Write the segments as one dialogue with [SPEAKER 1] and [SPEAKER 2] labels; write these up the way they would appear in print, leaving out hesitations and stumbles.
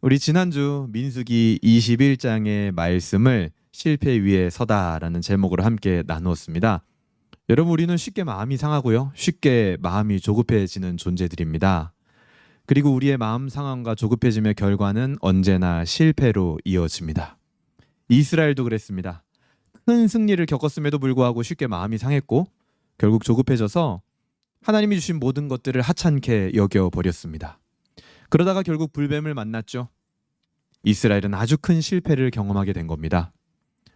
[SPEAKER 1] 우리 지난주 민수기 21장의 말씀을 실패 위에 서다라는 제목으로 함께 나누었습니다. 여러분, 우리는 쉽게 마음이 상하고요. 쉽게 마음이 조급해지는 존재들입니다. 그리고 우리의 마음 상함과 조급해짐의 결과는 언제나 실패로 이어집니다. 이스라엘도 그랬습니다. 큰 승리를 겪었음에도 불구하고 쉽게 마음이 상했고 결국 조급해져서 하나님이 주신 모든 것들을 하찮게 여겨버렸습니다. 그러다가 결국 불뱀을 만났죠. 이스라엘은 아주 큰 실패를 경험하게 된 겁니다.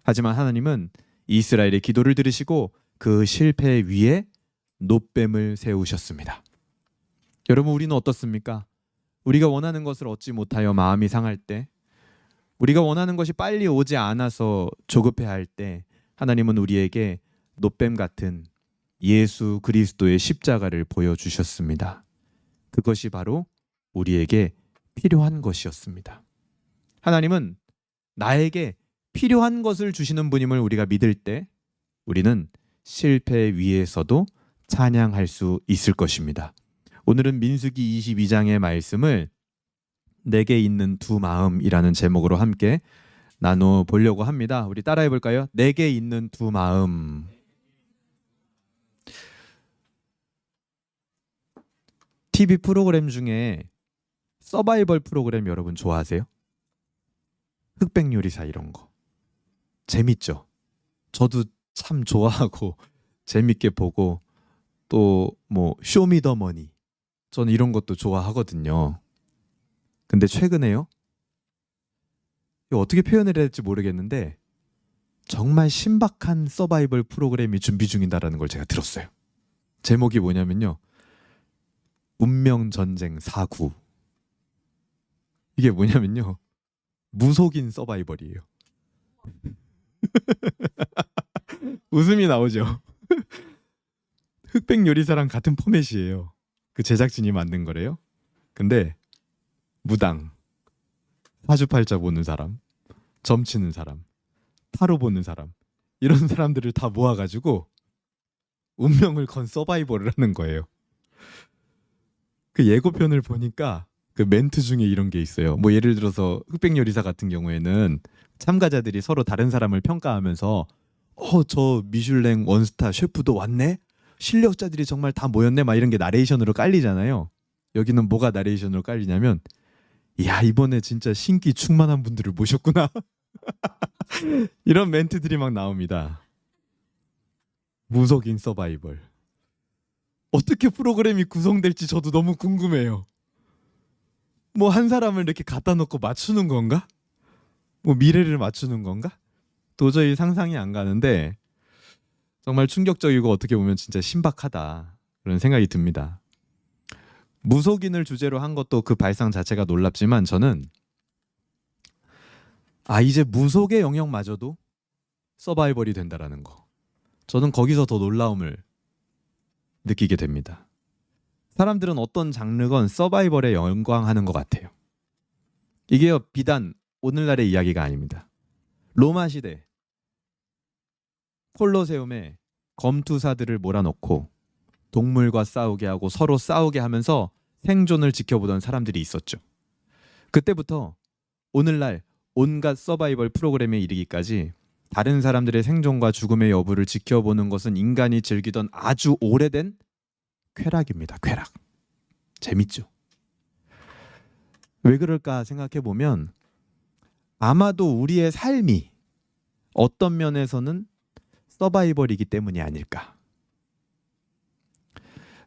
[SPEAKER 1] 하지만 하나님은 이스라엘의 기도를 들으시고 그 실패 위에 놋뱀을 세우셨습니다. 여러분, 우리는 어떻습니까? 우리가 원하는 것을 얻지 못하여 마음이 상할 때, 우리가 원하는 것이 빨리 오지 않아서 조급해할 때 하나님은 우리에게 놋뱀 같은 예수 그리스도의 십자가를 보여주셨습니다. 그것이 바로 우리에게 필요한 것이었습니다. 하나님은 나에게 필요한 것을 주시는 분임을 우리가 믿을 때 우리는 실패 위에서도 찬양할 수 있을 것입니다. 오늘은 민수기 22장의 말씀을 내게 있는 두 마음이라는 제목으로 함께 나눠 보려고 합니다. 우리 따라해 볼까요? 내게 있는 두 마음. TV 프로그램 중에 서바이벌 프로그램 여러분 좋아하세요? 흑백요리사 이런 거 재밌죠? 저도 참 좋아하고 재밌게 보고, 또 뭐 쇼미더머니, 저는 이런 것도 좋아하거든요. 근데 최근에요, 이거 어떻게 표현을 해야 될지 모르겠는데 정말 신박한 서바이벌 프로그램이 준비 중이다라는 걸 제가 들었어요. 제목이 뭐냐면요, 운명전쟁 4구. 이게 뭐냐면요, 무속인 서바이벌이에요. 웃음이 나오죠. 흑백 요리사랑 같은 포맷이에요. 그 제작진이 만든 거래요. 근데 무당, 사주팔자 보는 사람, 점치는 사람, 타로 보는 사람, 이런 사람들을 다 모아가지고 운명을 건 서바이벌을 하는 거예요. 그 예고편을 보니까 그 멘트 중에 이런 게 있어요. 뭐 예를 들어서 흑백 요리사 같은 경우에는 참가자들이 서로 다른 사람을 평가하면서 저 미슐랭 원스타 셰프도 왔네? 실력자들이 정말 다 모였네? 막 이런 게 나레이션으로 깔리잖아요. 여기는 뭐가 나레이션으로 깔리냐면, 이야, 이번에 진짜 신기 충만한 분들을 모셨구나. 이런 멘트들이 막 나옵니다. 무속인 서바이벌. 어떻게 프로그램이 구성될지 저도 너무 궁금해요. 뭐 한 사람을 이렇게 갖다 놓고 맞추는 건가? 뭐 미래를 맞추는 건가? 도저히 상상이 안 가는데 정말 충격적이고 어떻게 보면 진짜 신박하다, 그런 생각이 듭니다. 무속인을 주제로 한 것도 그 발상 자체가 놀랍지만 저는 이제 무속의 영역마저도 서바이벌이 된다라는 거, 저는 거기서 더 놀라움을 느끼게 됩니다. 사람들은 어떤 장르건 서바이벌에 영광하는 것 같아요. 이게요, 비단 오늘날의 이야기가 아닙니다. 로마 시대 콜로세움에 검투사들을 몰아넣고 동물과 싸우게 하고 서로 싸우게 하면서 생존을 지켜보던 사람들이 있었죠. 그때부터 오늘날 온갖 서바이벌 프로그램에 이르기까지 다른 사람들의 생존과 죽음의 여부를 지켜보는 것은 인간이 즐기던 아주 오래된 쾌락입니다. 쾌락. 재밌죠? 왜 그럴까 생각해 보면 아마도 우리의 삶이 어떤 면에서는 서바이벌이기 때문이 아닐까.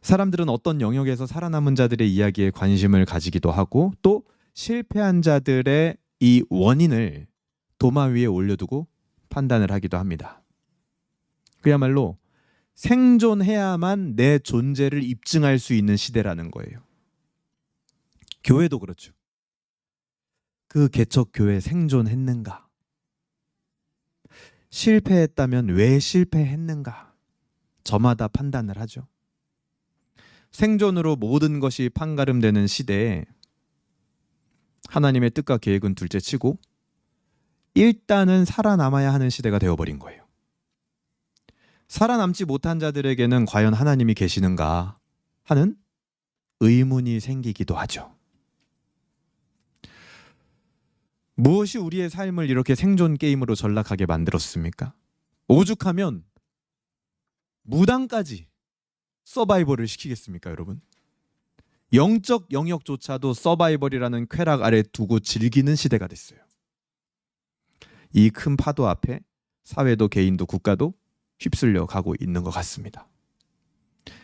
[SPEAKER 1] 사람들은 어떤 영역에서 살아남은 자들의 이야기에 관심을 가지기도 하고, 또 실패한 자들의 이 원인을 도마 위에 올려두고 판단을 하기도 합니다. 그야말로 생존해야만 내 존재를 입증할 수 있는 시대라는 거예요. 교회도 그렇죠. 그 개척 교회 생존했는가? 실패했다면 왜 실패했는가? 저마다 판단을 하죠. 생존으로 모든 것이 판가름되는 시대에 하나님의 뜻과 계획은 둘째치고 일단은 살아남아야 하는 시대가 되어버린 거예요. 살아남지 못한 자들에게는 과연 하나님이 계시는가 하는 의문이 생기기도 하죠. 무엇이 우리의 삶을 이렇게 생존 게임으로 전락하게 만들었습니까? 오죽하면 무당까지 서바이벌을 시키겠습니까, 여러분? 영적 영역조차도 서바이벌이라는 쾌락 아래 두고 즐기는 시대가 됐어요. 이 큰 파도 앞에 사회도 개인도 국가도 휩쓸려 가고 있는 것 같습니다.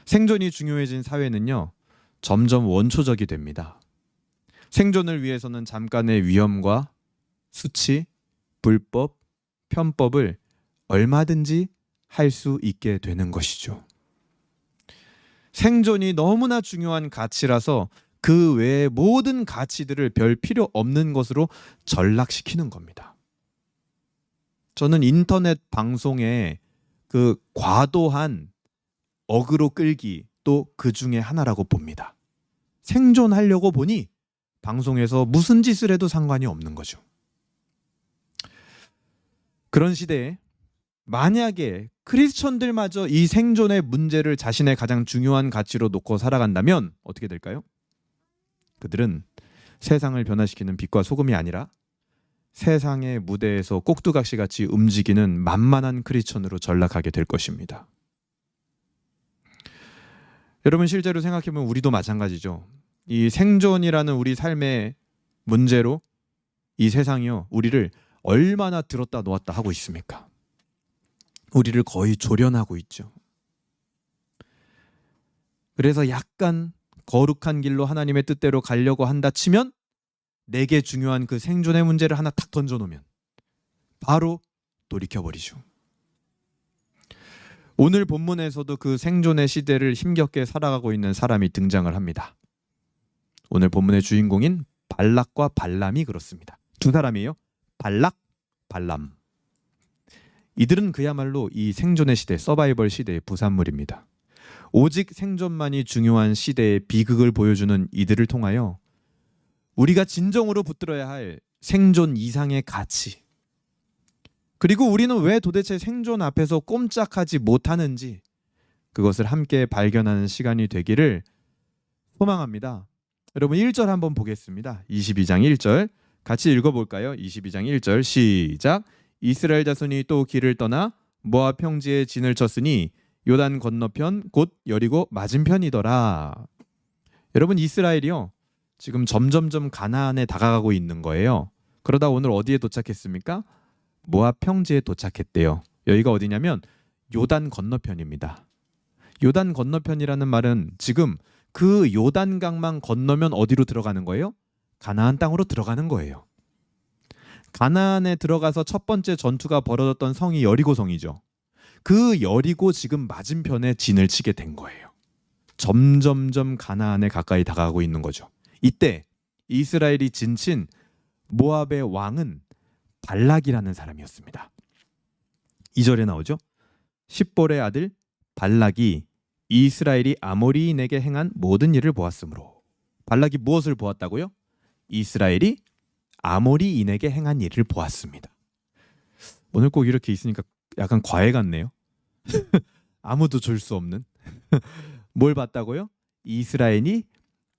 [SPEAKER 1] 생존이 중요해진 사회는요, 점점 원초적이 됩니다. 생존을 위해서는 잠깐의 위험과 수치, 불법, 편법을 얼마든지 할 수 있게 되는 것이죠. 생존이 너무나 중요한 가치라서 그 외의 모든 가치들을 별 필요 없는 것으로 전락시키는 겁니다. 저는 인터넷 방송에 그 과도한 어그로 끌기 또 그 중에 하나라고 봅니다. 생존하려고 보니 방송에서 무슨 짓을 해도 상관이 없는 거죠. 그런 시대에 만약에 크리스천들마저 이 생존의 문제를 자신의 가장 중요한 가치로 놓고 살아간다면 어떻게 될까요? 그들은 세상을 변화시키는 빛과 소금이 아니라 세상의 무대에서 꼭두각시같이 움직이는 만만한 크리스천으로 전락하게 될 것입니다. 여러분, 실제로 생각해보면 우리도 마찬가지죠. 이 생존이라는 우리 삶의 문제로 이 세상이요, 우리를 얼마나 들었다 놓았다 하고 있습니까? 우리를 거의 조련하고 있죠. 그래서 약간 거룩한 길로 하나님의 뜻대로 가려고 한다 치면, 내게 중요한 그 생존의 문제를 하나 탁 던져놓으면 바로 돌이켜버리죠. 오늘 본문에서도 그 생존의 시대를 힘겹게 살아가고 있는 사람이 등장을 합니다. 오늘 본문의 주인공인 발락과 발람이 그렇습니다. 두 사람이에요. 발락, 발람. 이들은 그야말로 이 생존의 시대, 서바이벌 시대의 부산물입니다. 오직 생존만이 중요한 시대의 비극을 보여주는 이들을 통하여 우리가 진정으로 붙들어야 할 생존 이상의 가치, 그리고 우리는 왜 도대체 생존 앞에서 꼼짝하지 못하는지, 그것을 함께 발견하는 시간이 되기를 소망합니다. 여러분, 1절 한번 보겠습니다. 22장 1절 같이 읽어볼까요? 22장 1절 시작. 이스라엘 자손이 또 길을 떠나 모압 평지에 진을 쳤으니 요단 건너편 곧 여리고 맞은편이더라. 여러분, 이스라엘이요, 지금 점점점 가나안에 다가가고 있는 거예요. 그러다 오늘 어디에 도착했습니까? 모압 평지에 도착했대요. 여기가 어디냐면 요단 건너편입니다. 요단 건너편이라는 말은 지금 그 요단강만 건너면 어디로 들어가는 거예요? 가나안 땅으로 들어가는 거예요. 가나안에 들어가서 첫 번째 전투가 벌어졌던 성이 여리고성이죠. 그 여리고 지금 맞은편에 진을 치게 된 거예요. 점점점 가나안에 가까이 다가가고 있는 거죠. 이때 이스라엘이 진친 모압의 왕은 발락이라는 사람이었습니다. 2절에 나오죠. 십볼의 아들 발락이 이스라엘이 아모리인에게 행한 모든 일을 보았으므로. 발락이 무엇을 보았다고요? 이스라엘이 아모리인에게 행한 일을 보았습니다. 오늘 꼭 이렇게 있으니까 약간 과외 같네요. 아무도 줄 수 없는. 뭘 봤다고요? 이스라엘이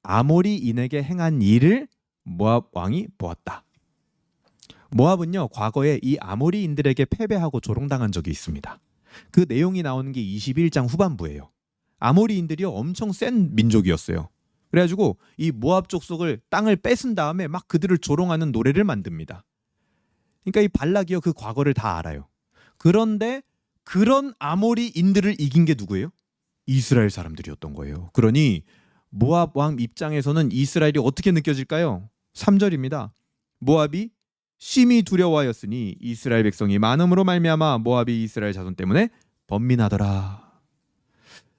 [SPEAKER 1] 아모리인에게 행한 일을 모압 왕이 보았다. 모압은요, 과거에 이 아모리인들에게 패배하고 조롱당한 적이 있습니다. 그 내용이 나오는 게 21장 후반부예요. 아모리인들이요, 엄청 센 민족이었어요. 그래가지고 이 모압 족속을 땅을 뺏은 다음에 막 그들을 조롱하는 노래를 만듭니다. 그러니까 이 발락이요, 그 과거를 다 알아요. 그런데 그런 아모리인들을 이긴 게 누구예요? 이스라엘 사람들이었던 거예요. 그러니 모압 왕 입장에서는 이스라엘이 어떻게 느껴질까요? 3절입니다. 모압이 심히 두려워하였으니 이스라엘 백성이 많음으로 말미암아 모압이 이스라엘 자손 때문에 번민하더라.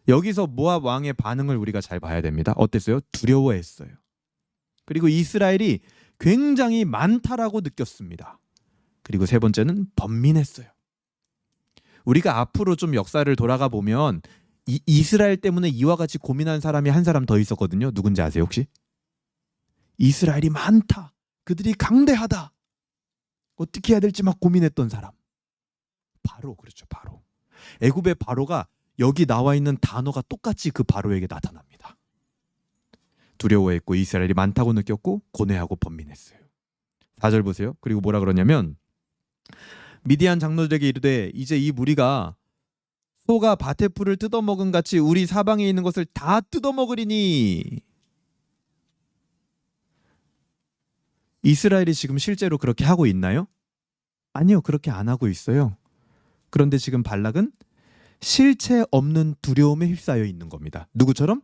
[SPEAKER 1] 여기서 모압 왕의 반응을 우리가 잘 봐야 됩니다. 어땠어요? 두려워했어요. 그리고 이스라엘이 굉장히 많다라고 느꼈습니다. 그리고 세 번째는 번민했어요. 우리가 앞으로 좀 역사를 돌아가 보면 이스라엘 때문에 이와 같이 고민한 사람이 한 사람 더 있었거든요. 누군지 아세요 혹시? 이스라엘이 많다, 그들이 강대하다, 어떻게 해야 될지 막 고민했던 사람. 바로, 그렇죠, 바로. 애굽의 바로가 여기 나와 있는 단어가 똑같이 그 바로에게 나타납니다. 두려워했고 이스라엘이 많다고 느꼈고 고뇌하고 번민했어요. 4절 보세요. 그리고 뭐라 그러냐면 미디안 장로들에게 이르되 이제 이 무리가 소가 밭의 풀을 뜯어먹은 같이 우리 사방에 있는 것을 다 뜯어먹으리니. 이스라엘이 지금 실제로 그렇게 하고 있나요? 아니요, 그렇게 안 하고 있어요. 그런데 지금 발락은 실체 없는 두려움에 휩싸여 있는 겁니다. 누구처럼?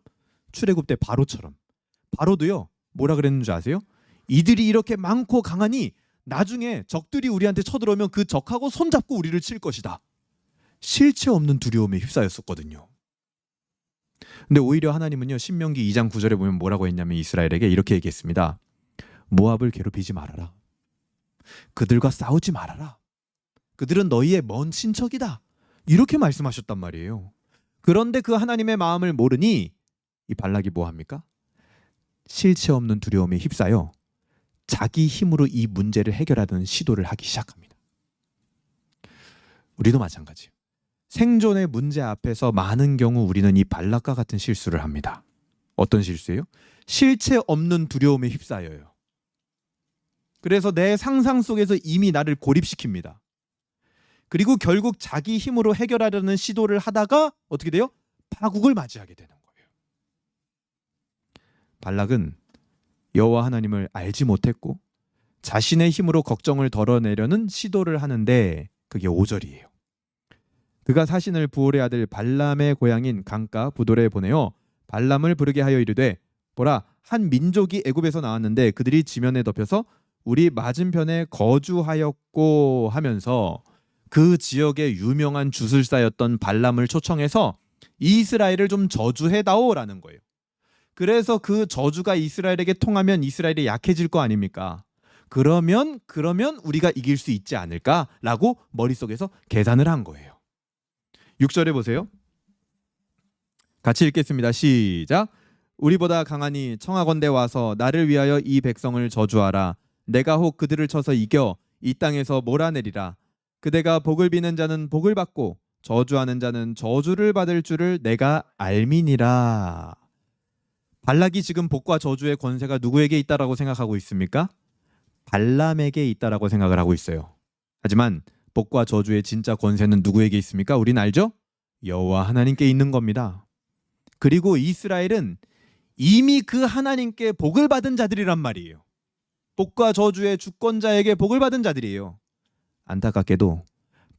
[SPEAKER 1] 출애굽 때 바로처럼. 바로도요, 뭐라 그랬는 줄 아세요? 이들이 이렇게 많고 강하니 나중에 적들이 우리한테 쳐들어오면 그 적하고 손잡고 우리를 칠 것이다. 실체 없는 두려움에 휩싸였었거든요. 근데 오히려 하나님은요, 신명기 2장 9절에 보면 뭐라고 했냐면 이스라엘에게 이렇게 얘기했습니다. 모압을 괴롭히지 말아라. 그들과 싸우지 말아라. 그들은 너희의 먼 친척이다. 이렇게 말씀하셨단 말이에요. 그런데 그 하나님의 마음을 모르니 이 발락이 뭐 합니까? 실체 없는 두려움에 휩싸여 자기 힘으로 이 문제를 해결하는 시도를 하기 시작합니다. 우리도 마찬가지예요. 생존의 문제 앞에서 많은 경우 우리는 이 발락과 같은 실수를 합니다. 어떤 실수예요? 실체 없는 두려움에 휩싸여요. 그래서 내 상상 속에서 이미 나를 고립시킵니다. 그리고 결국 자기 힘으로 해결하려는 시도를 하다가 어떻게 돼요? 파국을 맞이하게 되는 거예요. 발락은 여호와 하나님을 알지 못했고 자신의 힘으로 걱정을 덜어내려는 시도를 하는데 그게 5절이에요. 그가 사신을 부올의 아들 발람의 고향인 강가 부돌에 보내어 발람을 부르게 하여 이르되 보라, 한 민족이 애굽에서 나왔는데 그들이 지면에 덮여서 우리 맞은편에 거주하였고 하면서 그 지역의 유명한 주술사였던 발람을 초청해서 이스라엘을 좀 저주해다오라는 거예요. 그래서 그 저주가 이스라엘에게 통하면 이스라엘이 약해질 거 아닙니까? 그러면 우리가 이길 수 있지 않을까라고 머릿속에서 계산을 한 거예요. 6절에 보세요. 같이 읽겠습니다. 시작. 우리보다 강하니 청하건대 와서 나를 위하여 이 백성을 저주하라. 내가 혹 그들을 쳐서 이겨 이 땅에서 몰아내리라. 그대가 복을 비는 자는 복을 받고 저주하는 자는 저주를 받을 줄을 내가 알미니라. 발락이 지금 복과 저주의 권세가 누구에게 있다라고 생각하고 있습니까? 발람에게 있다라고 생각을 하고 있어요. 하지만 복과 저주의 진짜 권세는 누구에게 있습니까? 우린 알죠? 여호와 하나님께 있는 겁니다. 그리고 이스라엘은 이미 그 하나님께 복을 받은 자들이란 말이에요. 복과 저주의 주권자에게 복을 받은 자들이에요. 안타깝게도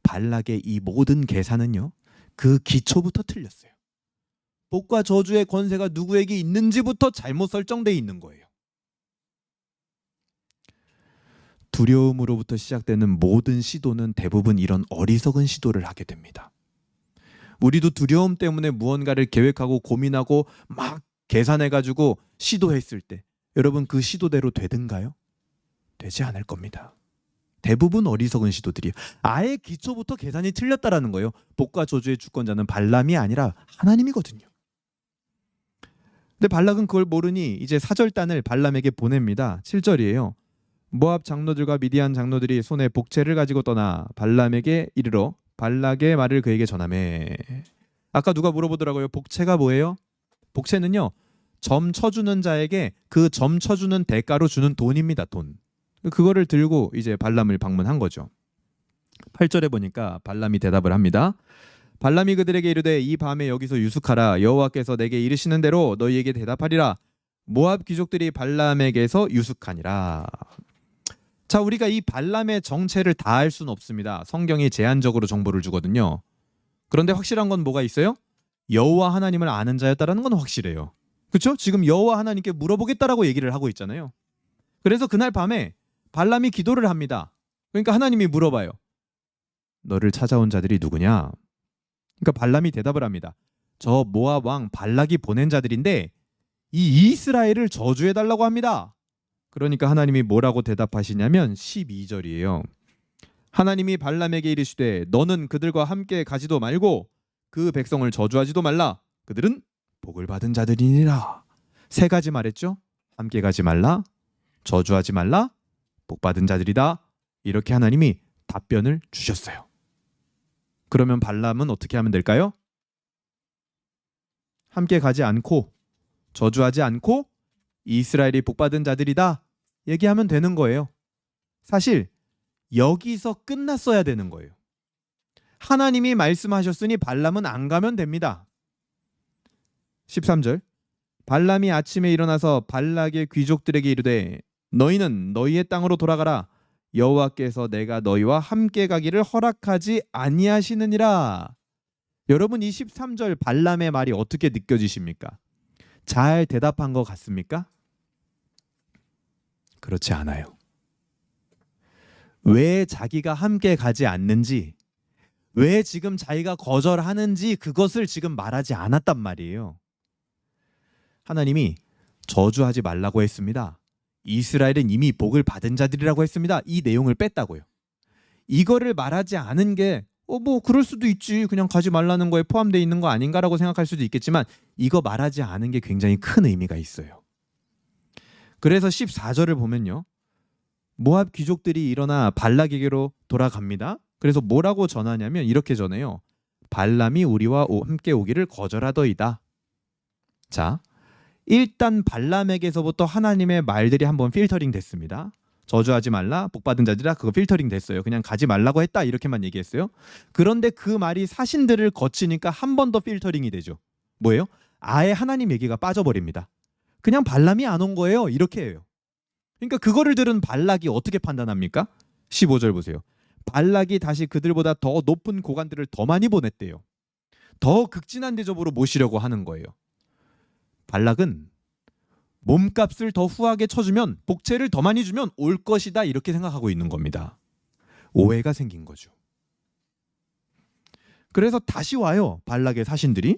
[SPEAKER 1] 발락의 이 모든 계산은요, 그 기초부터 틀렸어요. 복과 저주의 권세가 누구에게 있는지부터 잘못 설정되어 있는 거예요. 두려움으로부터 시작되는 모든 시도는 대부분 이런 어리석은 시도를 하게 됩니다. 우리도 두려움 때문에 무언가를 계획하고 고민하고 막 계산해가지고 시도했을 때 여러분 그 시도대로 되든가요? 되지 않을 겁니다. 대부분 어리석은 시도들이에요. 아예 기초부터 계산이 틀렸다라는 거예요. 복과 저주의 주권자는 발람이 아니라 하나님이거든요. 근데 발락은 그걸 모르니 이제 사절단을 발람에게 보냅니다. 7절이에요. 모압 장로들과 미디안 장로들이 손에 복채를 가지고 떠나 발람에게 이르러 발락의 말을 그에게 전하매. 아까 누가 물어보더라고요. 복채가 뭐예요? 복채는요, 점 쳐주는 자에게 그 점 쳐주는 대가로 주는 돈입니다. 돈. 그거를 들고 이제 발람을 방문한 거죠. 8절에 보니까 발람이 대답을 합니다. 발람이 그들에게 이르되 이 밤에 여기서 유숙하라. 여호와께서 내게 이르시는 대로 너희에게 대답하리라. 모압 귀족들이 발람에게서 유숙하니라. 자, 우리가 이 발람의 정체를 다 알 수는 없습니다. 성경이 제한적으로 정보를 주거든요. 그런데 확실한 건 뭐가 있어요? 여호와 하나님을 아는 자였다라는 건 확실해요. 그렇죠? 지금 여호와 하나님께 물어보겠다라고 얘기를 하고 있잖아요. 그래서 그날 밤에 발람이 기도를 합니다. 그러니까 하나님이 물어봐요. 너를 찾아온 자들이 누구냐? 그러니까 발람이 대답을 합니다. 저 모압 왕 발락이 보낸 자들인데 이 이스라엘을 저주해달라고 합니다. 그러니까 하나님이 뭐라고 대답하시냐면 12절이에요. 하나님이 발람에게 이르시되 너는 그들과 함께 가지도 말고 그 백성을 저주하지도 말라. 그들은 복을 받은 자들이니라. 세 가지 말했죠. 함께 가지 말라, 저주하지 말라, 복 받은 자들이다. 이렇게 하나님이 답변을 주셨어요. 그러면 발람은 어떻게 하면 될까요? 함께 가지 않고 저주하지 않고 이스라엘이 복 받은 자들이다 얘기하면 되는 거예요. 사실 여기서 끝났어야 되는 거예요. 하나님이 말씀하셨으니 발람은 안 가면 됩니다. 13절 발람이 아침에 일어나서 발락의 귀족들에게 이르되 너희는 너희의 땅으로 돌아가라. 여호와께서 내가 너희와 함께 가기를 허락하지 아니하시느니라. 여러분 이 13절 발람의 말이 어떻게 느껴지십니까? 잘 대답한 것 같습니까? 그렇지 않아요. 왜 자기가 함께 가지 않는지, 왜 지금 자기가 거절하는지 그것을 지금 말하지 않았단 말이에요. 하나님이 저주하지 말라고 했습니다. 이스라엘은 이미 복을 받은 자들이라고 했습니다. 이 내용을 뺐다고요. 이거를 말하지 않은 게 뭐 그럴 수도 있지. 그냥 가지 말라는 거에 포함되어 있는 거 아닌가라고 생각할 수도 있겠지만 이거 말하지 않은 게 굉장히 큰 의미가 있어요. 그래서 14절을 보면요. 모압 귀족들이 일어나 발락에게로 돌아갑니다. 그래서 뭐라고 전하냐면 이렇게 전해요. 발람이 우리와 함께 오기를 거절하더이다. 자, 일단 발람에게서부터 하나님의 말들이 한번 필터링 됐습니다. 저주하지 말라, 복받은 자들아, 그거 필터링 됐어요. 그냥 가지 말라고 했다 이렇게만 얘기했어요. 그런데 그 말이 사신들을 거치니까 한 번 더 필터링이 되죠. 뭐예요? 아예 하나님 얘기가 빠져버립니다. 그냥 발람이 안 온 거예요. 이렇게 해요. 그러니까 그거를 들은 발락이 어떻게 판단합니까? 15절 보세요. 발락이 다시 그들보다 더 높은 고관들을 더 많이 보냈대요. 더 극진한 대접으로 모시려고 하는 거예요. 발락은 몸값을 더 후하게 쳐주면, 복채를 더 많이 주면 올 것이다 이렇게 생각하고 있는 겁니다. 오해가 생긴 거죠. 그래서 다시 와요. 발락의 사신들이.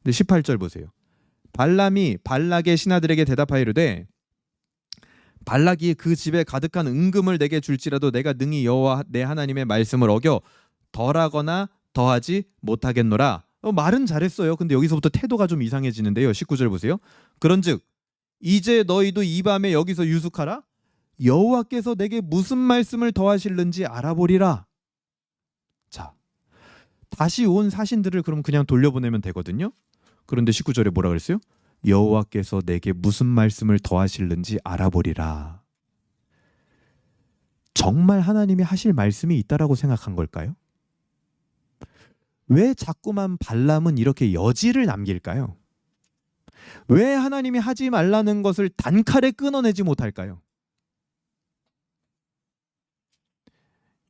[SPEAKER 1] 근데 18절 보세요. 발람이 발락의 신하들에게 대답하이르되 발락이 그 집에 가득한 은금을 내게 줄지라도 내가 능히 여호와 내 하나님의 말씀을 어겨 덜하거나 더하지 못하겠노라. 말은 잘했어요. 근데 여기서부터 태도가 좀 이상해지는데요. 19절 보세요. 그런즉 이제 너희도 이 밤에 여기서 유숙하라. 여호와께서 내게 무슨 말씀을 더하실는지 알아보리라. 자, 다시 온 사신들을 그럼 그냥 돌려보내면 되거든요. 그런데 19절에 뭐라 그랬어요? 여호와께서 내게 무슨 말씀을 더하실는지 알아보리라. 정말 하나님이 하실 말씀이 있다라고 생각한 걸까요? 왜 자꾸만 발람은 이렇게 여지를 남길까요? 왜 하나님이 하지 말라는 것을 단칼에 끊어내지 못할까요?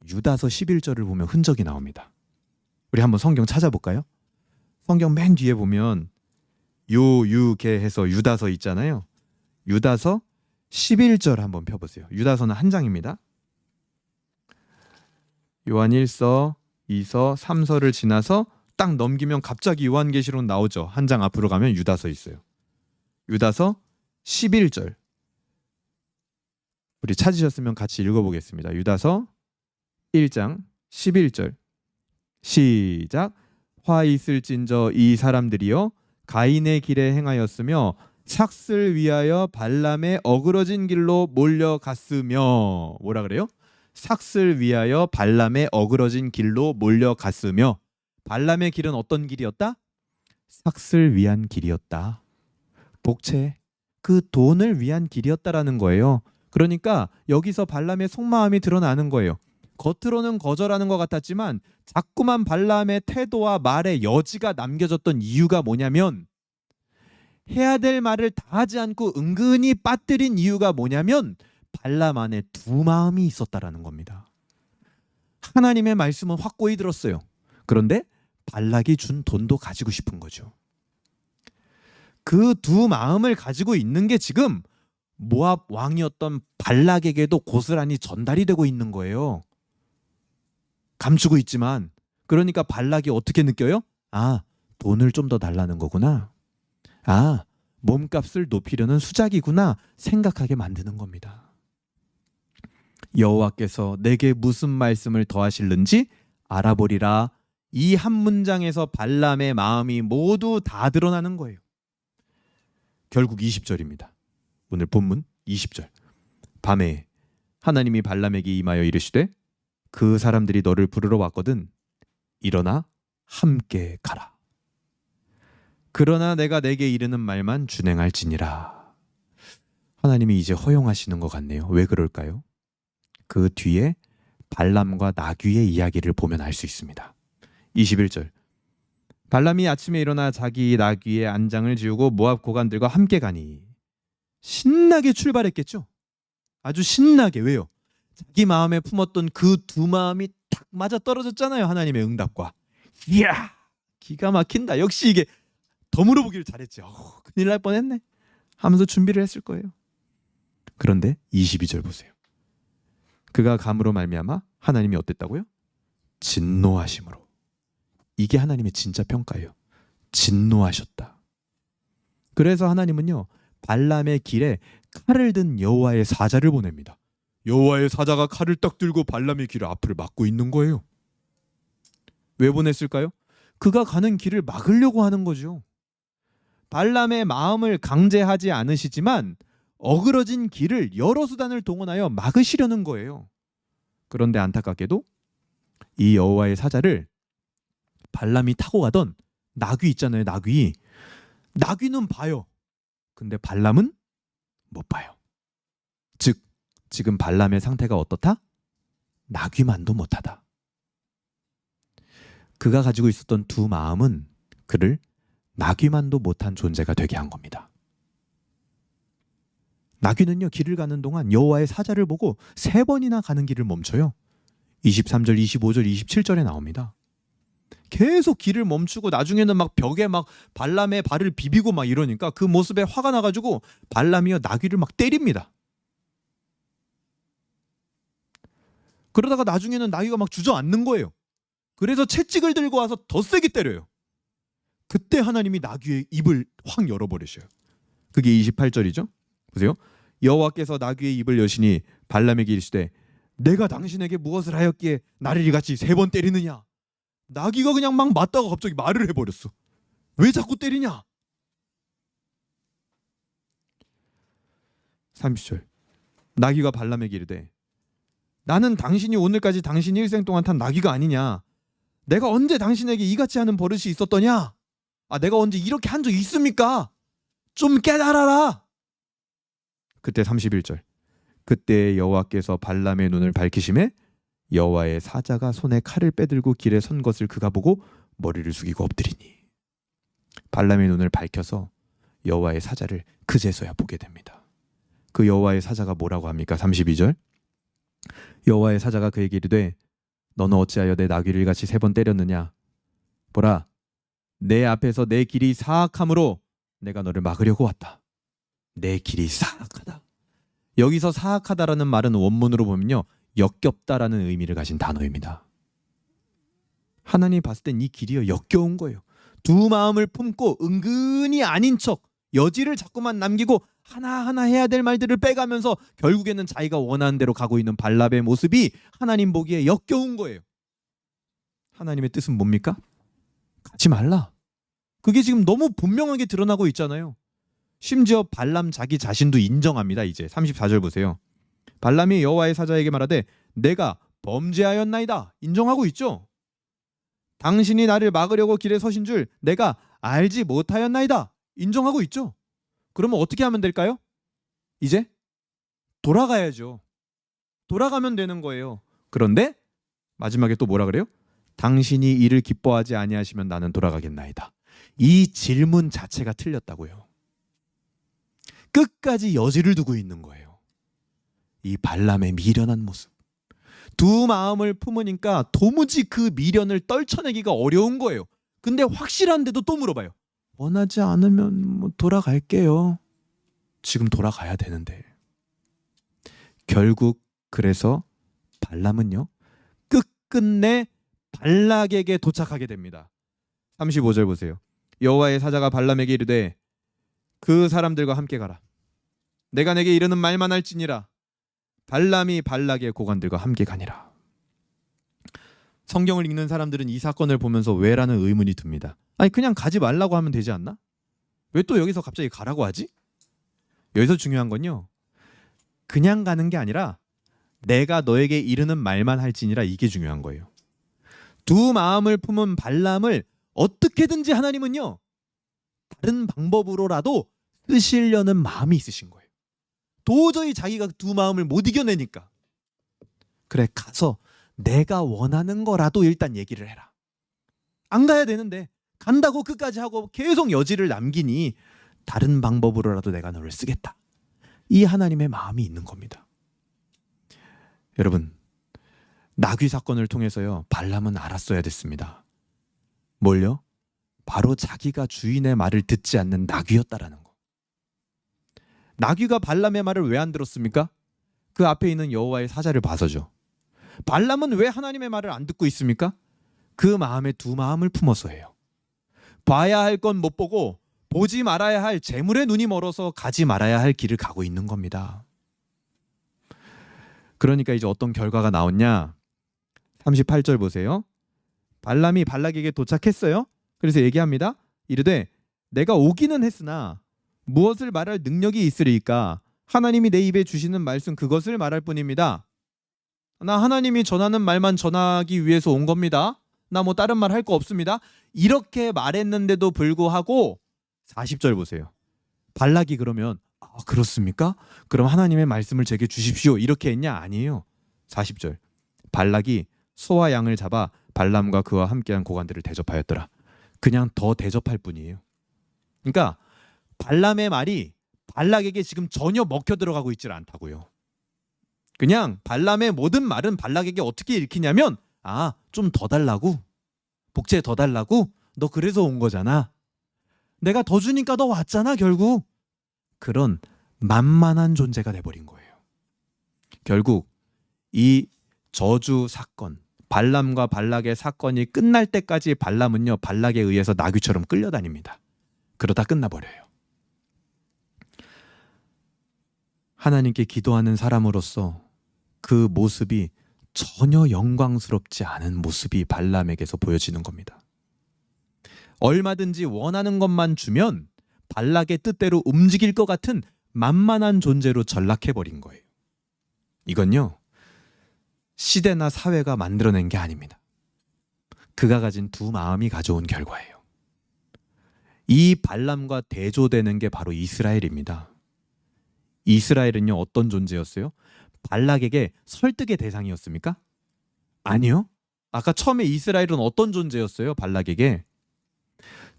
[SPEAKER 1] 유다서 11절을 보면 흔적이 나옵니다. 우리 한번 성경 찾아볼까요? 성경 맨 뒤에 보면 요유게 해서 유다서 있잖아요. 유다서 11절 한번 펴보세요. 유다서는 한 장입니다. 요한 1서, 2서, 3서를 지나서 딱 넘기면 갑자기 요한계시록 나오죠. 한 장 앞으로 가면 유다서 있어요. 유다서 11절. 우리 찾으셨으면 같이 읽어보겠습니다. 유다서 1장 11절. 시작. 화 있을진저 이 사람들이여 가인의 길에 행하였으며 삭슬 위하여 발람의 어그러진 길로 몰려갔으며. 뭐라 그래요? 삭슬 위하여 발람의 어그러진 길로 몰려갔으며. 발람의 길은 어떤 길이었다? 삭슬 위한 길이었다. 복채, 그 돈을 위한 길이었다라는 거예요. 그러니까 여기서 발람의 속마음이 드러나는 거예요. 겉으로는 거절하는 것 같았지만 자꾸만 발람의 태도와 말의 여지가 남겨졌던 이유가 뭐냐면, 해야 될 말을 다 하지 않고 은근히 빠뜨린 이유가 뭐냐면 발람 안에 두 마음이 있었다라는 겁니다. 하나님의 말씀은 확고히 들었어요. 그런데 발락이 준 돈도 가지고 싶은 거죠. 그 두 마음을 가지고 있는 게 지금 모압 왕이었던 발락에게도 고스란히 전달이 되고 있는 거예요. 감추고 있지만. 그러니까 발락이 어떻게 느껴요? 아, 돈을 좀 더 달라는 거구나. 아, 몸값을 높이려는 수작이구나 생각하게 만드는 겁니다. 여호와께서 내게 무슨 말씀을 더하실는지 알아보리라. 이 한 문장에서 발람의 마음이 모두 다 드러나는 거예요. 결국 20절입니다. 오늘 본문 20절. 밤에 하나님이 발람에게 임하여 이르시되 그 사람들이 너를 부르러 왔거든 일어나 함께 가라. 그러나 내가 내게 이르는 말만 준행할지니라. 하나님이 이제 허용하시는 것 같네요. 왜 그럴까요? 그 뒤에 발람과 나귀의 이야기를 보면 알 수 있습니다. 21절. 발람이 아침에 일어나 자기 나귀의 안장을 지우고 모압 고관들과 함께 가니. 신나게 출발했겠죠. 아주 신나게. 왜요? 자기 마음에 품었던 그 두 마음이 딱 맞아 떨어졌잖아요. 하나님의 응답과. 이야, 기가 막힌다. 역시 이게 더 물어보기를 잘했지. 큰일 날 뻔했네 하면서 준비를 했을 거예요. 그런데 22절 보세요. 그가 감으로 말미암아 하나님이 어땠다고요? 진노하심으로. 이게 하나님의 진짜 평가예요. 진노하셨다. 그래서 하나님은요, 발람의 길에 칼을 든 여호와의 사자를 보냅니다. 여호와의 사자가 칼을 딱 들고 발람의 길 앞을 막고 있는 거예요. 왜 보냈을까요? 그가 가는 길을 막으려고 하는 거죠. 발람의 마음을 강제하지 않으시지만 어그러진 길을 여러 수단을 동원하여 막으시려는 거예요. 그런데 안타깝게도 이 여호와의 사자를 발람이 타고 가던 나귀 있잖아요. 나귀는 봐요. 근데 발람은 못 봐요. 즉 지금 발람의 상태가 어떻다? 나귀만도 못하다. 그가 가지고 있었던 두 마음은 그를 나귀만도 못한 존재가 되게 한 겁니다. 나귀는요, 길을 가는 동안 여호와의 사자를 보고 3번이나 가는 길을 멈춰요. 23절, 25절, 27절에 나옵니다. 계속 길을 멈추고 나중에는 막 벽에 막 발람의 발을 비비고 막 이러니까 그 모습에 화가 나가지고 발람이요, 나귀를 막 때립니다. 그러다가 나중에는 나귀가 막 주저앉는 거예요. 그래서 채찍을 들고 와서 더 세게 때려요. 그때 하나님이 나귀의 입을 확 열어버리셔요. 그게 28절이죠. 보세요. 여호와께서 나귀의 입을 여시니 발람에게 이르시되 내가 당신에게 무엇을 하였기에 나를 이같이 3번 때리느냐. 나귀가 그냥 막 맞다가 갑자기 말을 해버렸어. 왜 자꾸 때리냐. 30절. 나귀가 발람에게 이르되 나는 당신이 오늘까지 당신 일생 동안 탄 나귀가 아니냐. 내가 언제 당신에게 이같이 하는 버릇이 있었더냐. 내가 언제 이렇게 한 적 있습니까? 좀 깨달아라. 그때 31절. 그때 여호와께서 발람의 눈을 밝히심에 여호와의 사자가 손에 칼을 빼들고 길에 선 것을 그가 보고 머리를 숙이고 엎드리니. 발람의 눈을 밝혀서 여호와의 사자를 그제서야 보게 됩니다. 그 여호와의 사자가 뭐라고 합니까? 32절. 여호와의 사자가 그에게 이르되 너는 어찌하여 내 나귀를 같이 3번 때렸느냐. 보라, 내 앞에서 내 길이 사악함으로 내가 너를 막으려고 왔다. 내 길이 사악하다. 여기서 사악하다라는 말은 원문으로 보면요, 역겹다라는 의미를 가진 단어입니다. 하나님이 봤을 땐 이 길이요, 역겨운 거예요. 두 마음을 품고 은근히 아닌 척 여지를 자꾸만 남기고 하나하나 해야 될 말들을 빼가면서 결국에는 자기가 원하는 대로 가고 있는 발람의 모습이 하나님 보기에 역겨운 거예요. 하나님의 뜻은 뭡니까? 가지 말라. 그게 지금 너무 분명하게 드러나고 있잖아요. 심지어 발람 자기 자신도 인정합니다. 이제 34절 보세요. 발람이 여호와의 사자에게 말하되 내가 범죄하였나이다. 인정하고 있죠. 당신이 나를 막으려고 길에 서신 줄 내가 알지 못하였나이다. 인정하고 있죠. 그러면 어떻게 하면 될까요? 이제 돌아가야죠. 돌아가면 되는 거예요. 그런데 마지막에 또 뭐라 그래요? 당신이 이를 기뻐하지 아니하시면 나는 돌아가겠나이다. 이 질문 자체가 틀렸다고요. 끝까지 여지를 두고 있는 거예요. 이 발람의 미련한 모습. 두 마음을 품으니까 도무지 그 미련을 떨쳐내기가 어려운 거예요. 근데 확실한데도 또 물어봐요. 원하지 않으면 뭐 돌아갈게요. 지금 돌아가야 되는데. 결국 그래서 발람은요, 끝끝내 발락에게 도착하게 됩니다. 35절 보세요. 여호와의 사자가 발람에게 이르되 그 사람들과 함께 가라. 내가 내게 이르는 말만 할지니라. 발람이 발락의 고관들과 함께 가니라. 성경을 읽는 사람들은 이 사건을 보면서 왜라는 의문이 듭니다. 아니 그냥 가지 말라고 하면 되지 않나? 왜 또 여기서 갑자기 가라고 하지? 여기서 중요한 건요, 그냥 가는 게 아니라 내가 너에게 이르는 말만 할지니라. 이게 중요한 거예요. 두 마음을 품은 발람을 어떻게든지 하나님은요, 다른 방법으로라도 쓰시려는 마음이 있으신 거예요. 도저히 자기가 두 마음을 못 이겨내니까. 그래, 가서 내가 원하는 거라도 일단 얘기를 해라. 안 가야 되는데 간다고 끝까지 하고 계속 여지를 남기니 다른 방법으로라도 내가 너를 쓰겠다. 이 하나님의 마음이 있는 겁니다. 여러분, 나귀 사건을 통해서요, 발람은 알았어야 됐습니다. 뭘요? 바로 자기가 주인의 말을 듣지 않는 나귀였다라는 거. 나귀가 발람의 말을 왜 안 들었습니까? 그 앞에 있는 여호와의 사자를 봐서죠. 발람은 왜 하나님의 말을 안 듣고 있습니까? 그 마음에 두 마음을 품어서 해요. 봐야 할 건 못 보고 보지 말아야 할 재물에 눈이 멀어서 가지 말아야 할 길을 가고 있는 겁니다. 그러니까 이제 어떤 결과가 나왔냐? 38절 보세요. 발람이 발락에게 도착했어요. 그래서 얘기합니다. 이르되 내가 오기는 했으나 무엇을 말할 능력이 있으리까? 하나님이 내 입에 주시는 말씀 그것을 말할 뿐입니다. 나 하나님이 전하는 말만 전하기 위해서 온 겁니다. 나 뭐 다른 말 할 거 없습니다. 이렇게 말했는데도 불구하고 40절 보세요. 발락이 그러면 그렇습니까? 그럼 하나님의 말씀을 제게 주십시오. 이렇게 했냐? 아니에요. 40절. 발락이 소와 양을 잡아 발람과 그와 함께한 고관들을 대접하였더라. 그냥 더 대접할 뿐이에요. 그러니까 발람의 말이 발락에게 지금 전혀 먹혀 들어가고 있질 않다고요. 그냥 발람의 모든 말은 발락에게 어떻게 읽히냐면 좀 더 달라고? 복제 더 달라고? 너 그래서 온 거잖아. 내가 더 주니까 너 왔잖아 결국. 그런 만만한 존재가 돼버린 거예요. 결국 이 저주 사건, 발람과 발락의 사건이 끝날 때까지 발람은요, 발락에 의해서 나귀처럼 끌려다닙니다. 그러다 끝나버려요. 하나님께 기도하는 사람으로서 그 모습이 전혀 영광스럽지 않은 모습이 발람에게서 보여지는 겁니다. 얼마든지 원하는 것만 주면 발락의 뜻대로 움직일 것 같은 만만한 존재로 전락해버린 거예요. 이건요, 시대나 사회가 만들어낸 게 아닙니다. 그가 가진 두 마음이 가져온 결과예요. 이 발람과 대조되는 게 바로 이스라엘입니다. 이스라엘은요, 어떤 존재였어요? 발락에게 설득의 대상이었습니까? 아니요. 아까 처음에 이스라엘은 어떤 존재였어요? 발락에게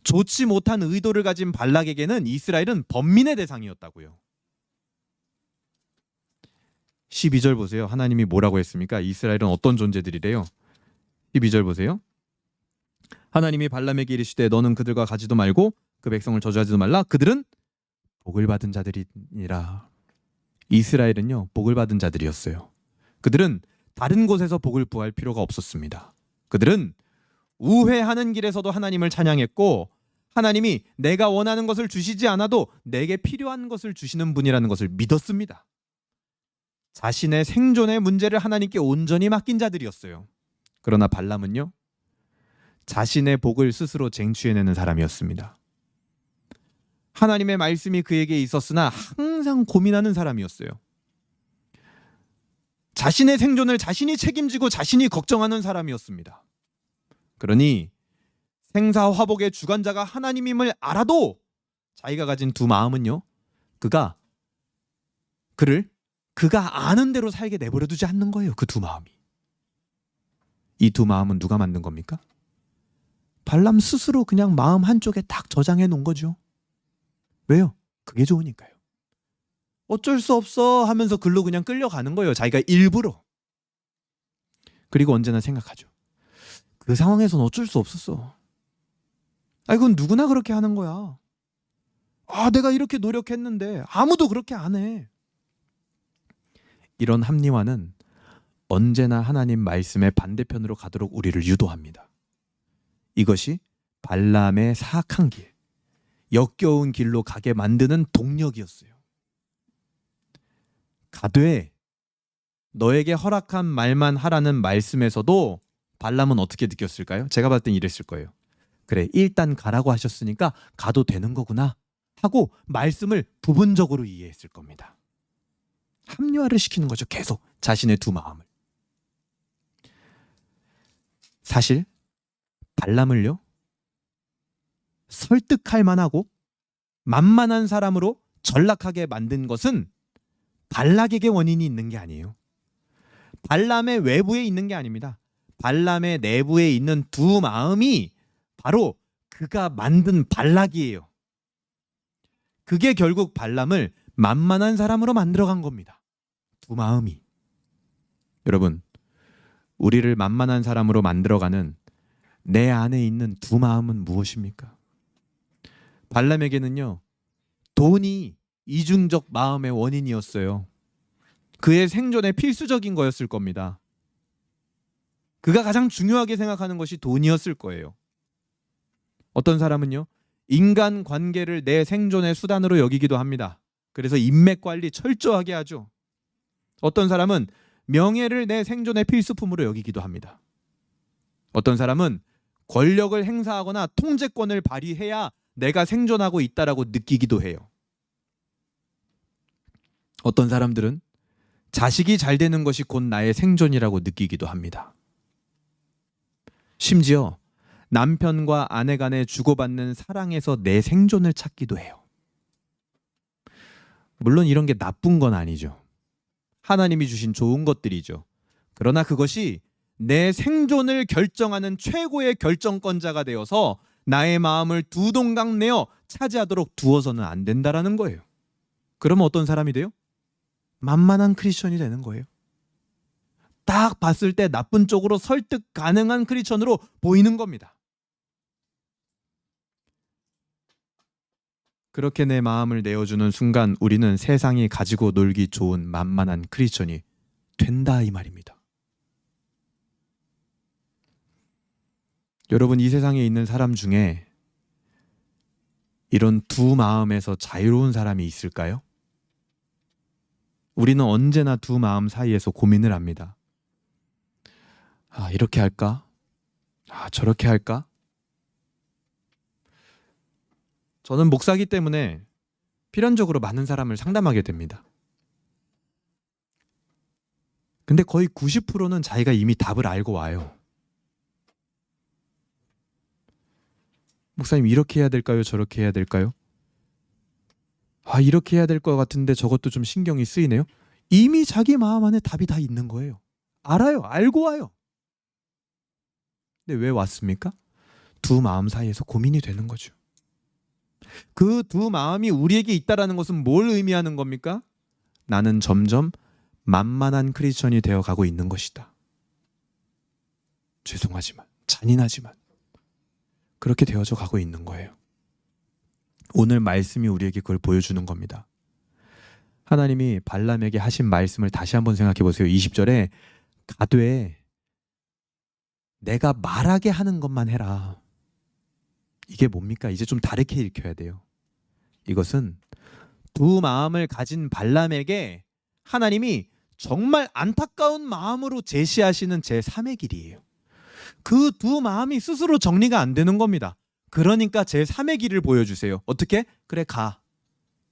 [SPEAKER 1] 좋지 못한 의도를 가진 발락에게는 이스라엘은 번민의 대상이었다고요. 12절 보세요. 하나님이 뭐라고 했습니까? 이스라엘은 어떤 존재들이래요? 12절 보세요. 하나님이 발람에게 이르시되 너는 그들과 가지도 말고 그 백성을 저주하지도 말라. 그들은 복을 받은 자들이니라. 이스라엘은요, 복을 받은 자들이었어요. 그들은 다른 곳에서 복을 구할 필요가 없었습니다. 그들은 우회하는 길에서도 하나님을 찬양했고, 하나님이 내가 원하는 것을 주시지 않아도 내게 필요한 것을 주시는 분이라는 것을 믿었습니다. 자신의 생존의 문제를 하나님께 온전히 맡긴 자들이었어요. 그러나 발람은요, 자신의 복을 스스로 쟁취해내는 사람이었습니다. 하나님의 말씀이 그에게 있었으나 항상 고민하는 사람이었어요. 자신의 생존을 자신이 책임지고 자신이 걱정하는 사람이었습니다. 그러니 생사화복의 주관자가 하나님임을 알아도 자기가 가진 두 마음은요, 그가 아는 대로 살게 내버려 두지 않는 거예요. 그 두 마음이. 이 두 마음은 누가 만든 겁니까? 발람 스스로 그냥 마음 한쪽에 딱 저장해 놓은 거죠. 왜요? 그게 좋으니까요. 어쩔 수 없어 하면서 글로 그냥 끌려가는 거예요. 자기가 일부러. 그리고 언제나 생각하죠. 그 상황에서는 어쩔 수 없었어. 그건 누구나 그렇게 하는 거야. 내가 이렇게 노력했는데 아무도 그렇게 안 해. 이런 합리화는 언제나 하나님 말씀의 반대편으로 가도록 우리를 유도합니다. 이것이 발람의 사악한 길, 역겨운 길로 가게 만드는 동력이었어요. 가되 너에게 허락한 말만 하라는 말씀에서도 발람은 어떻게 느꼈을까요? 제가 봤을 땐 이랬을 거예요. 그래, 일단 가라고 하셨으니까 가도 되는 거구나 하고 말씀을 부분적으로 이해했을 겁니다. 합리화를 시키는 거죠. 계속 자신의 두 마음을. 사실 발람을요, 설득할 만하고 만만한 사람으로 전락하게 만든 것은 발락에게 원인이 있는 게 아니에요. 발람의 외부에 있는 게 아닙니다. 발람의 내부에 있는 두 마음이 바로 그가 만든 발락이에요. 그게 결국 발람을 만만한 사람으로 만들어간 겁니다. 두 마음이. 여러분, 우리를 만만한 사람으로 만들어가는 내 안에 있는 두 마음은 무엇입니까? 발람에게는요, 돈이 이중적 마음의 원인이었어요. 그의 생존에 필수적인 거였을 겁니다. 그가 가장 중요하게 생각하는 것이 돈이었을 거예요. 어떤 사람은요, 인간 관계를 내 생존의 수단으로 여기기도 합니다. 그래서 인맥 관리 철저하게 하죠. 어떤 사람은 명예를 내 생존의 필수품으로 여기기도 합니다. 어떤 사람은 권력을 행사하거나 통제권을 발휘해야 내가 생존하고 있다라고 느끼기도 해요. 어떤 사람들은 자식이 잘 되는 것이 곧 나의 생존이라고 느끼기도 합니다. 심지어 남편과 아내 간에 주고받는 사랑에서 내 생존을 찾기도 해요. 물론 이런 게 나쁜 건 아니죠. 하나님이 주신 좋은 것들이죠. 그러나 그것이 내 생존을 결정하는 최고의 결정권자가 되어서 나의 마음을 두 동강 내어 차지하도록 두어서는 안 된다라는 거예요. 그러면 어떤 사람이 돼요? 만만한 크리스천이 되는 거예요. 딱 봤을 때 나쁜 쪽으로 설득 가능한 크리스천으로 보이는 겁니다. 그렇게 내 마음을 내어주는 순간 우리는 세상이 가지고 놀기 좋은 만만한 크리스천이 된다 이 말입니다. 여러분, 이 세상에 있는 사람 중에 이런 두 마음에서 자유로운 사람이 있을까요? 우리는 언제나 두 마음 사이에서 고민을 합니다. 이렇게 할까? 저렇게 할까? 저는 목사기 때문에 필연적으로 많은 사람을 상담하게 됩니다. 근데 거의 90%는 자기가 이미 답을 알고 와요. 목사님, 이렇게 해야 될까요? 저렇게 해야 될까요? 이렇게 해야 될 것 같은데 저것도 좀 신경이 쓰이네요. 이미 자기 마음 안에 답이 다 있는 거예요. 알아요. 알고 와요. 근데 왜 왔습니까? 두 마음 사이에서 고민이 되는 거죠. 그 두 마음이 우리에게 있다라는 것은 뭘 의미하는 겁니까? 나는 점점 만만한 크리스천이 되어가고 있는 것이다. 죄송하지만, 잔인하지만 그렇게 되어져 가고 있는 거예요. 오늘 말씀이 우리에게 그걸 보여주는 겁니다. 하나님이 발람에게 하신 말씀을 다시 한번 생각해 보세요. 20절에 가되 내가 말하게 하는 것만 해라. 이게 뭡니까? 이제 좀 다르게 읽혀야 돼요. 이것은 두 마음을 가진 발람에게 하나님이 정말 안타까운 마음으로 제시하시는 제3의 길이에요. 그 두 마음이 스스로 정리가 안 되는 겁니다. 그러니까 제3의 길을 보여주세요. 어떻게? 그래, 가.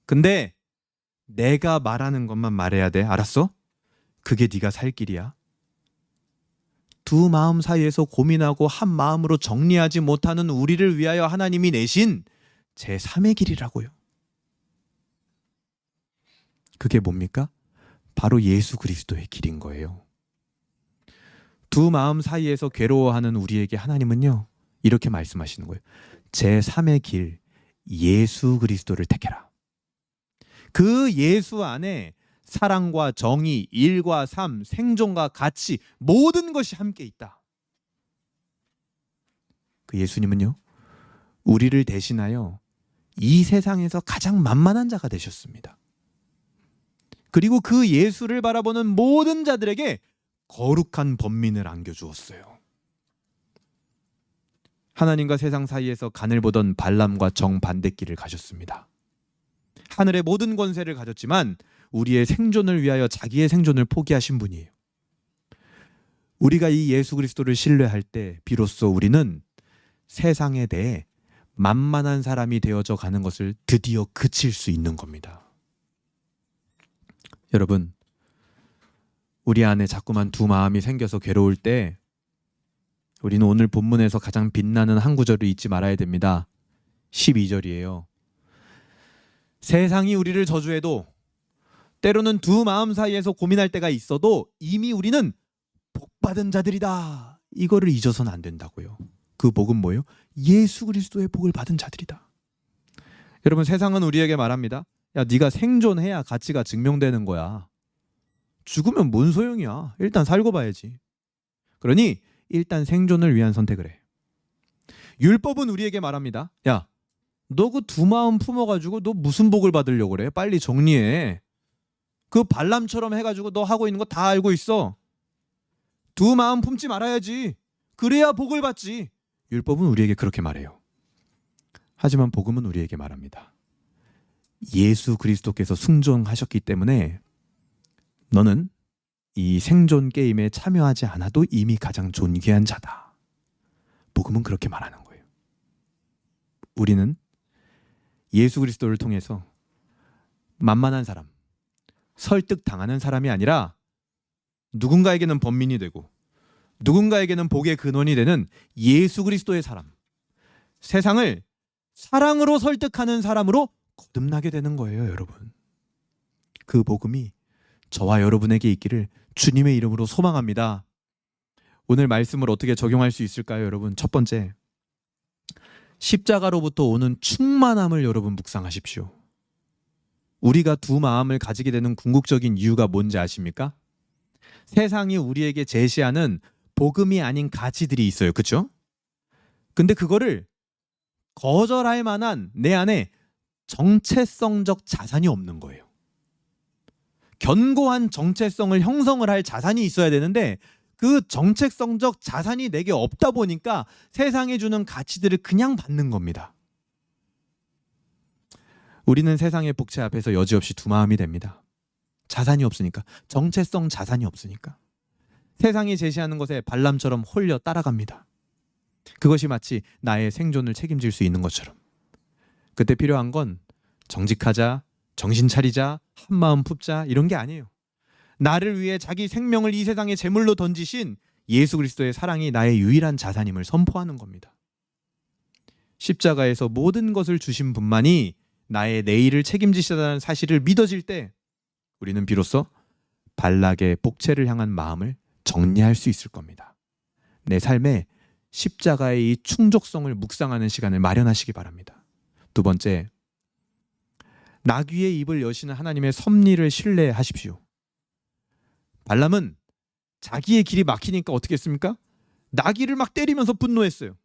[SPEAKER 1] 근데 내가 말하는 것만 말해야 돼. 알았어? 그게 네가 살 길이야. 두 마음 사이에서 고민하고 한 마음으로 정리하지 못하는 우리를 위하여 하나님이 내신 제3의 길이라고요. 그게 뭡니까? 바로 예수 그리스도의 길인 거예요. 두 마음 사이에서 괴로워하는 우리에게 하나님은요, 이렇게 말씀하시는 거예요. 제3의 길, 예수 그리스도를 택해라. 그 예수 안에 사랑과 정의, 일과 삶, 생존과 가치, 모든 것이 함께 있다. 그 예수님은요, 우리를 대신하여 이 세상에서 가장 만만한 자가 되셨습니다. 그리고 그 예수를 바라보는 모든 자들에게 거룩한 번민을 안겨주었어요. 하나님과 세상 사이에서 간을 보던 발람과 정반대길을 가셨습니다. 하늘의 모든 권세를 가졌지만 우리의 생존을 위하여 자기의 생존을 포기하신 분이에요. 우리가 이 예수 그리스도를 신뢰할 때 비로소 우리는 세상에 대해 만만한 사람이 되어져 가는 것을 드디어 그칠 수 있는 겁니다. 여러분, 우리 안에 자꾸만 두 마음이 생겨서 괴로울 때 우리는 오늘 본문에서 가장 빛나는 한 구절을 잊지 말아야 됩니다. 12절이에요. 세상이 우리를 저주해도 때로는 두 마음 사이에서 고민할 때가 있어도 이미 우리는 복 받은 자들이다. 이거를 잊어서는 안 된다고요. 그 복은 뭐예요? 예수 그리스도의 복을 받은 자들이다. 여러분, 세상은 우리에게 말합니다. 야, 네가 생존해야 가치가 증명되는 거야. 죽으면 뭔 소용이야. 일단 살고 봐야지. 그러니 일단 생존을 위한 선택을 해. 율법은 우리에게 말합니다. 야, 너 그 두 마음 품어가지고 너 무슨 복을 받으려고 그래? 빨리 정리해. 그 발람처럼 해가지고 너 하고 있는 거 다 알고 있어. 두 마음 품지 말아야지. 그래야 복을 받지. 율법은 우리에게 그렇게 말해요. 하지만 복음은 우리에게 말합니다. 예수 그리스도께서 승존하셨기 때문에 너는 이 생존 게임에 참여하지 않아도 이미 가장 존귀한 자다. 복음은 그렇게 말하는 거예요. 우리는 예수 그리스도를 통해서 만만한 사람, 설득당하는 사람이 아니라 누군가에게는 번민이 되고 누군가에게는 복의 근원이 되는 예수 그리스도의 사람, 세상을 사랑으로 설득하는 사람으로 거듭나게 되는 거예요, 여러분. 그 복음이 저와 여러분에게 있기를 주님의 이름으로 소망합니다. 오늘 말씀을 어떻게 적용할 수 있을까요, 여러분? 첫 번째, 십자가로부터 오는 충만함을 여러분 묵상하십시오. 우리가 두 마음을 가지게 되는 궁극적인 이유가 뭔지 아십니까? 세상이 우리에게 제시하는 복음이 아닌 가치들이 있어요. 그렇죠? 근데 그거를 거절할 만한 내 안에 정체성적 자산이 없는 거예요. 견고한 정체성을 형성을 할 자산이 있어야 되는데 그 정체성적 자산이 내게 없다 보니까 세상이 주는 가치들을 그냥 받는 겁니다. 우리는 세상의 복채 앞에서 여지없이 두 마음이 됩니다. 자산이 없으니까, 정체성 자산이 없으니까. 세상이 제시하는 것에 발람처럼 홀려 따라갑니다. 그것이 마치 나의 생존을 책임질 수 있는 것처럼. 그때 필요한 건 정직하자, 정신 차리자, 한마음 품자 이런 게 아니에요. 나를 위해 자기 생명을 이 세상에 제물로 던지신 예수 그리스도의 사랑이 나의 유일한 자산임을 선포하는 겁니다. 십자가에서 모든 것을 주신 분만이 나의 내일을 책임지시다는 사실을 믿어질 때 우리는 비로소 발락의 복채를 향한 마음을 정리할 수 있을 겁니다. 내 삶에 십자가의 이 충족성을 묵상하는 시간을 마련하시기 바랍니다. 두 번째, 나귀의 입을 여시는 하나님의 섭리를 신뢰하십시오. 발람은 자기의 길이 막히니까 어떻게 했습니까? 나귀를 막 때리면서 분노했어요.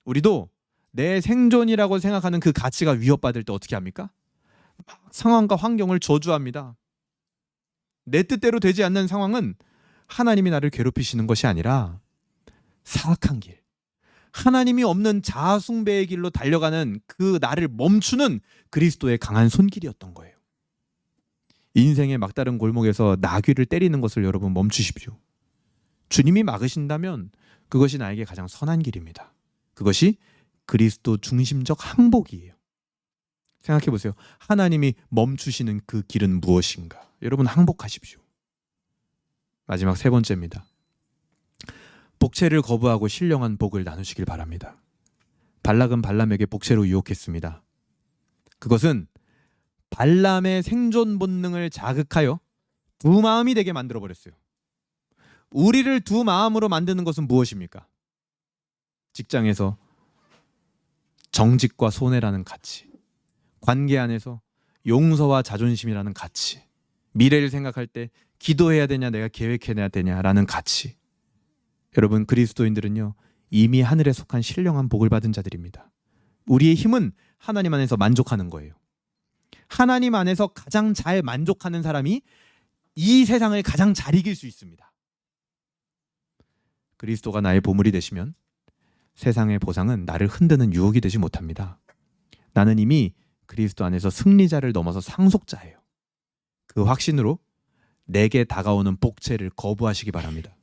[SPEAKER 1] 우리도 내 생존이라고 생각하는 그 가치가 위협받을 때 어떻게 합니까? 막 상황과 환경을 저주합니다. 내 뜻대로 되지 않는 상황은 하나님이 나를 괴롭히시는 것이 아니라 사악한 길, 하나님이 없는 자아숭배의 길로 달려가는 그 나를 멈추는 그리스도의 강한 손길이었던 거예요. 인생의 막다른 골목에서 나귀를 때리는 것을 여러분 멈추십시오. 주님이 막으신다면 그것이 나에게 가장 선한 길입니다. 그것이 그리스도 중심적 항복이에요. 생각해 보세요. 하나님이 멈추시는 그 길은 무엇인가? 여러분 항복하십시오. 마지막 세 번째입니다. 복채를 거부하고 신령한 복을 나누시길 바랍니다. 발락은 발람에게 복채로 유혹했습니다. 그것은 발람의 생존 본능을 자극하여 두 마음이 되게 만들어버렸어요. 우리를 두 마음으로 만드는 것은 무엇입니까? 직장에서 정직과 손해라는 가치, 관계 안에서 용서와 자존심이라는 가치, 미래를 생각할 때 기도해야 되냐 내가 계획해야 되냐라는 가치. 여러분, 그리스도인들은요 이미 하늘에 속한 신령한 복을 받은 자들입니다. 우리의 힘은 하나님 안에서 만족하는 거예요. 하나님 안에서 가장 잘 만족하는 사람이 이 세상을 가장 잘 이길 수 있습니다. 그리스도가 나의 보물이 되시면 세상의 보상은 나를 흔드는 유혹이 되지 못합니다. 나는 이미 그리스도 안에서 승리자를 넘어서 상속자예요. 그 확신으로 내게 다가오는 복채를 거부하시기 바랍니다.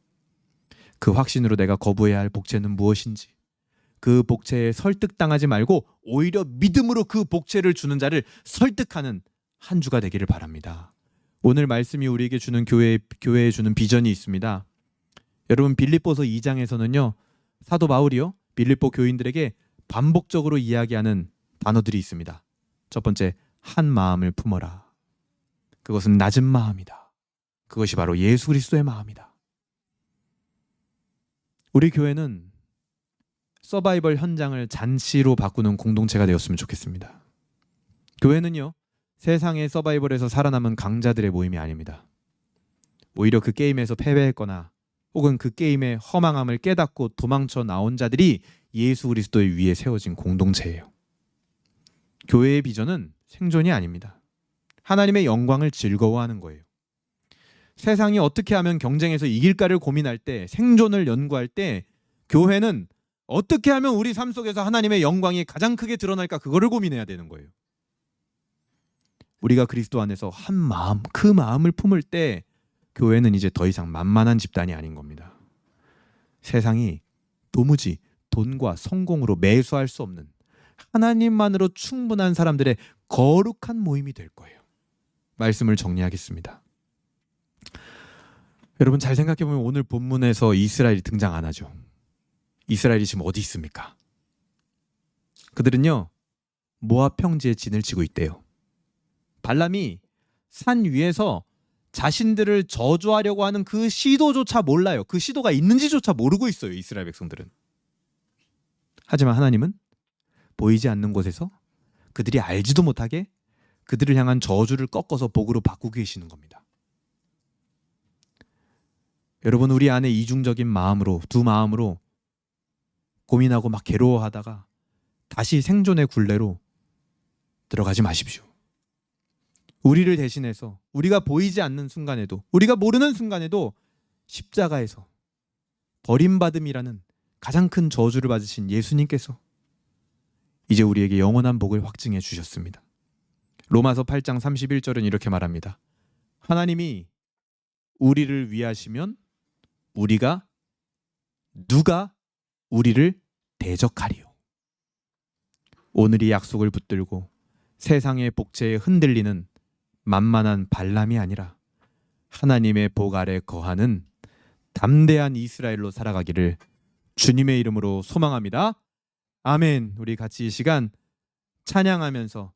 [SPEAKER 1] 그 확신으로 내가 거부해야 할 복채는 무엇인지, 그 복채에 설득당하지 말고 오히려 믿음으로 그 복채를 주는 자를 설득하는 한 주가 되기를 바랍니다. 오늘 말씀이 우리에게 주는 교회에 주는 비전이 있습니다. 여러분, 빌립보서 2장에서는요 사도 바울이요 빌립보 교인들에게 반복적으로 이야기하는 단어들이 있습니다. 첫 번째, 한 마음을 품어라. 그것은 낮은 마음이다. 그것이 바로 예수 그리스도의 마음이다. 우리 교회는 서바이벌 현장을 잔치로 바꾸는 공동체가 되었으면 좋겠습니다. 교회는요, 세상의 서바이벌에서 살아남은 강자들의 모임이 아닙니다. 오히려 그 게임에서 패배했거나 혹은 그 게임의 허망함을 깨닫고 도망쳐 나온 자들이 예수 그리스도의 위에 세워진 공동체예요. 교회의 비전은 생존이 아닙니다. 하나님의 영광을 즐거워하는 거예요. 세상이 어떻게 하면 경쟁에서 이길까를 고민할 때, 생존을 연구할 때, 교회는 어떻게 하면 우리 삶 속에서 하나님의 영광이 가장 크게 드러날까, 그거를 고민해야 되는 거예요. 우리가 그리스도 안에서 한 마음, 그 마음을 품을 때 교회는 이제 더 이상 만만한 집단이 아닌 겁니다. 세상이 도무지 돈과 성공으로 매수할 수 없는 하나님만으로 충분한 사람들의 거룩한 모임이 될 거예요. 말씀을 정리하겠습니다. 여러분, 잘 생각해보면 오늘 본문에서 이스라엘이 등장 안 하죠. 이스라엘이 지금 어디 있습니까? 그들은요, 모압 평지에 진을 치고 있대요. 발람이 산 위에서 자신들을 저주하려고 하는 그 시도조차 몰라요. 그 시도가 있는지조차 모르고 있어요, 이스라엘 백성들은. 하지만 하나님은 보이지 않는 곳에서 그들이 알지도 못하게 그들을 향한 저주를 꺾어서 복으로 바꾸고 계시는 겁니다. 여러분, 우리 안에 이중적인 마음으로, 두 마음으로 고민하고 막 괴로워하다가 다시 생존의 굴레로 들어가지 마십시오. 우리를 대신해서 우리가 보이지 않는 순간에도, 우리가 모르는 순간에도 십자가에서 버림받음이라는 가장 큰 저주를 받으신 예수님께서 이제 우리에게 영원한 복을 확증해 주셨습니다. 로마서 8장 31절은 이렇게 말합니다. 하나님이 우리를 위하시면 누가 우리를 대적하리요. 오늘 이 약속을 붙들고 세상의 복채에 흔들리는 만만한 발람이 아니라 하나님의 복 아래 거하는 담대한 이스라엘로 살아가기를 주님의 이름으로 소망합니다. 아멘. 우리 같이 이 시간 찬양하면서